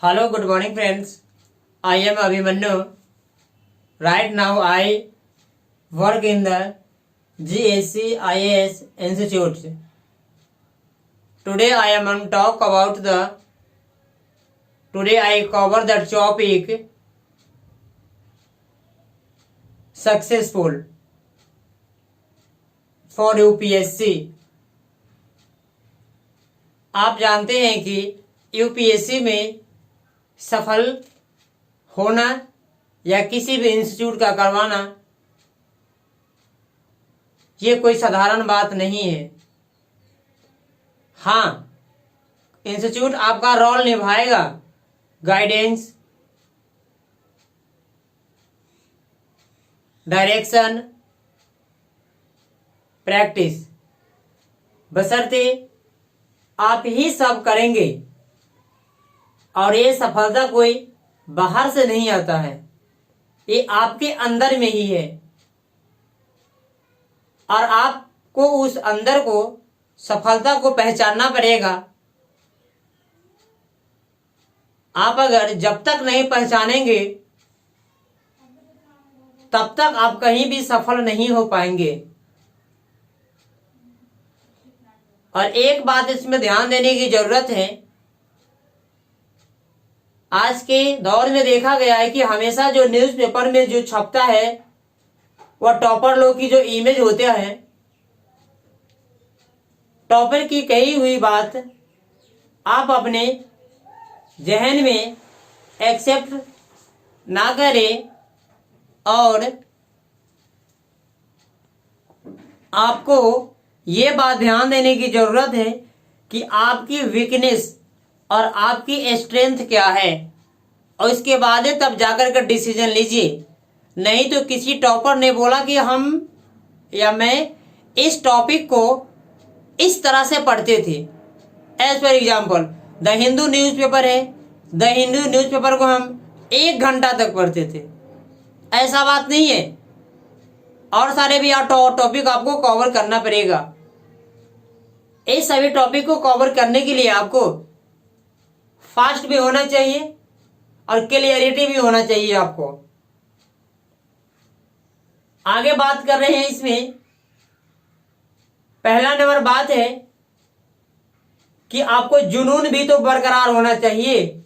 Hello, good morning, friends. I am Abhimanyu. Right now, I work in the GSC IAS Institute. Today, I am on talk about the. Today, I cover the topic successful for UPSC. आप जानते हैं कि UPSC में सफल होना या किसी भी इंस्टीट्यूट का करवाना ये कोई साधारण बात नहीं है। हाँ, इंस्टीट्यूट आपका रोल निभाएगा, गाइडेंस, डायरेक्शन, प्रैक्टिस, बशर्ते आप ही सब करेंगे। और ये सफलता कोई बाहर से नहीं आता है, ये आपके अंदर में ही है और आपको उस अंदर को सफलता को पहचानना पड़ेगा। आप अगर जब तक नहीं पहचानेंगे तब तक आप कहीं भी सफल नहीं हो पाएंगे। और एक बात इसमें ध्यान देने की जरूरत है, आज के दौर में देखा गया है कि हमेशा जो न्यूज़पेपर में जो छपता है वह टॉपर लोग की जो इमेज होते हैं, टॉपर की कही हुई बात आप अपने जहन में एक्सेप्ट ना करें और आपको ये बात ध्यान देने की जरूरत है कि आपकी वीकनेस और आपकी स्ट्रेंथ क्या है और इसके बाद तब जाकर कर डिसीजन लीजिए। नहीं तो किसी टॉपर ने बोला कि हम या मैं इस टॉपिक को इस तरह से पढ़ते थे। As for example the Hindu newspaper है, द हिंदू न्यूज़पेपर को हम 1 घंटा तक पढ़ते थे। ऐसा बात नहीं है, और सारे भी टॉपिक आपको कवर करना पड़ेगा। इस सभी टॉपिक को कवर करने के लिए आपको फास्ट भी होना चाहिए और क्लियरिटी भी होना चाहिए। आपको आगे बात कर रहे हैं, इसमें पहला नंबर बात है कि आपको जुनून भी तो बरकरार होना चाहिए।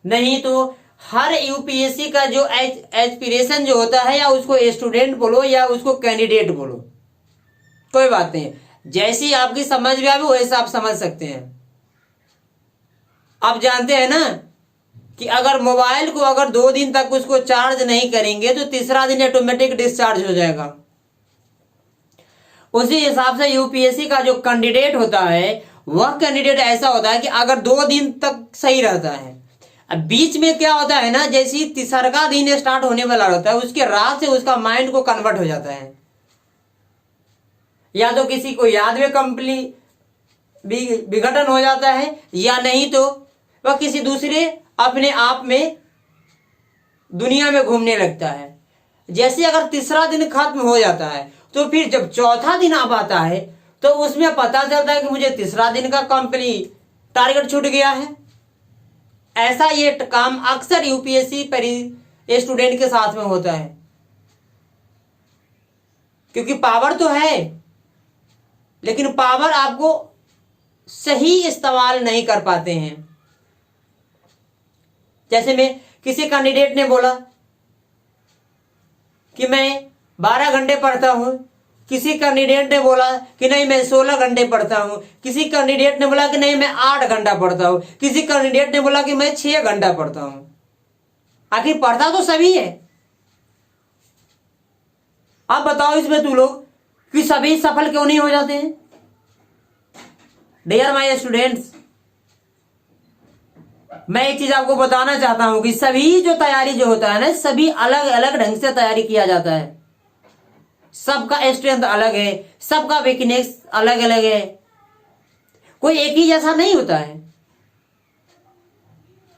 नहीं तो हर यूपीएससी का जो एस्पिरेशन जो होता है, या उसको स्टूडेंट बोलो या उसको कैंडिडेट बोलो, कोई बात नहीं, जैसी आपकी समझ में आवे वैसा आप समझ सकते हैं। आप जानते हैं ना कि अगर मोबाइल को अगर 2 दिन तक उसको चार्ज नहीं करेंगे तो तीसरा दिन ऑटोमेटिक डिस्चार्ज हो जाएगा। उसी हिसाब से यूपीएससी का जो कैंडिडेट होता है वह कैंडिडेट ऐसा होता है कि अगर 2 दिन तक सही रहता है, अब बीच में क्या होता है ना, जैसे तीसरा दिन स्टार्ट होने वाला होता है उसके रात से उसका माइंड को कन्वर्ट हो जाता है, या तो किसी को याद में कंप्लीट विघटन हो जाता है, या नहीं तो वह किसी दूसरे अपने आप में दुनिया में घूमने लगता है। जैसे अगर तीसरा दिन खत्म हो जाता है तो फिर जब चौथा दिन अब आता है तो उसमें पता चलता है कि मुझे तीसरा दिन का कंप्लीट टारगेट छूट गया है। ऐसा ये काम अक्सर यूपीएससी स्टूडेंट के साथ में होता है, क्योंकि पावर तो है लेकिन पावर आपको सही इस्तेमाल नहीं कर पाते हैं। जैसे में किसी कैंडिडेट ने बोला कि मैं 12 घंटे पढ़ता हूं, किसी कैंडिडेट ने बोला कि नहीं मैं 16 घंटे पढ़ता हूं, किसी कैंडिडेट ने बोला कि नहीं मैं 8 घंटा पढ़ता हूं, किसी कैंडिडेट ने बोला कि मैं 6 घंटा पढ़ता हूं। आखिर पढ़ता तो सभी है। आप बताओ इसमें तू लोग कि सभी सफल क्यों नहीं हो जाते हैं? डियर माय स्टूडेंट्स, मैं एक चीज आपको बताना चाहता हूं कि सभी जो तैयारी जो होता है ना, सभी अलग अलग ढंग से तैयारी किया जाता है। सबका स्ट्रेंथ अलग है, सबका वीकनेस अलग अलग है, कोई एक ही जैसा नहीं होता है।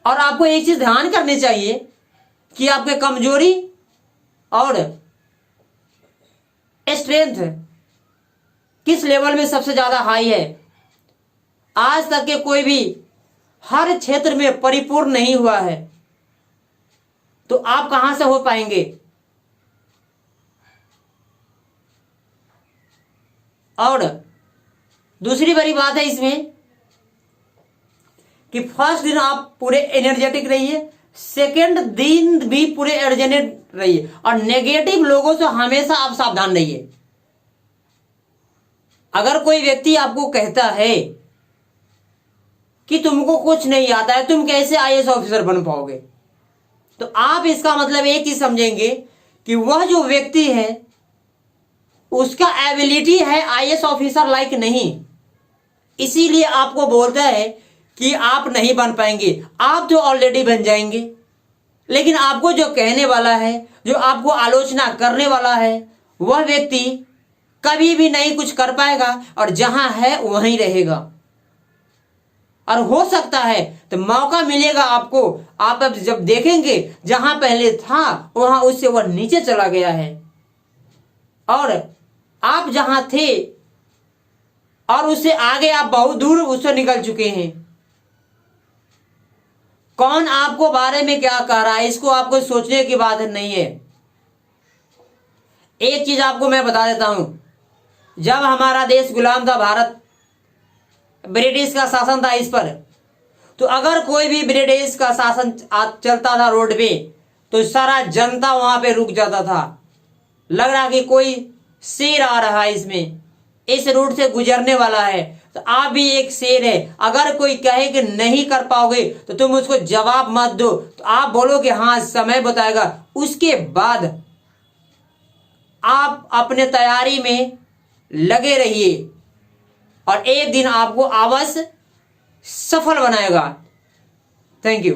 और आपको एक चीज ध्यान करनी चाहिए कि आपके कमजोरी और स्ट्रेंथ किस लेवल में सबसे ज्यादा हाई है। आज तक के कोई भी हर क्षेत्र में परिपूर्ण नहीं हुआ है, तो आप कहां से हो पाएंगे? और दूसरी बड़ी बात है इसमें कि फर्स्ट दिन आप पूरे एनर्जेटिक रहिए, सेकेंड दिन भी पूरे एनर्जेटिक रहिए, और नेगेटिव लोगों से हमेशा आप सावधान रहिए। अगर कोई व्यक्ति आपको कहता है कि तुमको कुछ नहीं आता है, तुम कैसे आईएएस ऑफिसर बन पाओगे, तो आप इसका मतलब एक ही समझेंगे कि वह जो व्यक्ति है उसका एबिलिटी है आईएएस ऑफिसर लाइक नहीं, इसीलिए आपको बोलता है कि आप नहीं बन पाएंगे। आप तो ऑलरेडी बन जाएंगे, लेकिन आपको जो कहने वाला है, जो आपको आलोचना करने वाला है, वह व्यक्ति कभी भी नहीं कुछ कर पाएगा और जहां है वहीं रहेगा। और हो सकता है तो मौका मिलेगा आपको, आप अब जब देखेंगे जहां पहले था वहां उससे वह नीचे चला गया है, और आप जहां थे और उससे आगे आप बहुत दूर उससे निकल चुके हैं। कौन आपको बारे में क्या कह रहा है, इसको आपको सोचने की बात नहीं है। एक चीज आपको मैं बता देता हूं, जब हमारा देश गुलाम था, भारत ब्रिटिश का शासन था इस पर, तो अगर कोई भी ब्रिटिश का शासन चलता था रोड पे, तो सारा जनता वहां पे रुक जाता था। लग रहा कि कोई शेर आ रहा है, इसमें इस रूट से गुजरने वाला है, तो आप भी एक शेर है। अगर कोई कहे कि नहीं कर पाओगे तो तुम उसको जवाब मत दो, तो आप बोलो कि हाँ समय बताएगा। उसके बाद आप अपने तैयारी में लगे रहिए और एक दिन आपको अवश्य सफल बनाएगा। Thank you.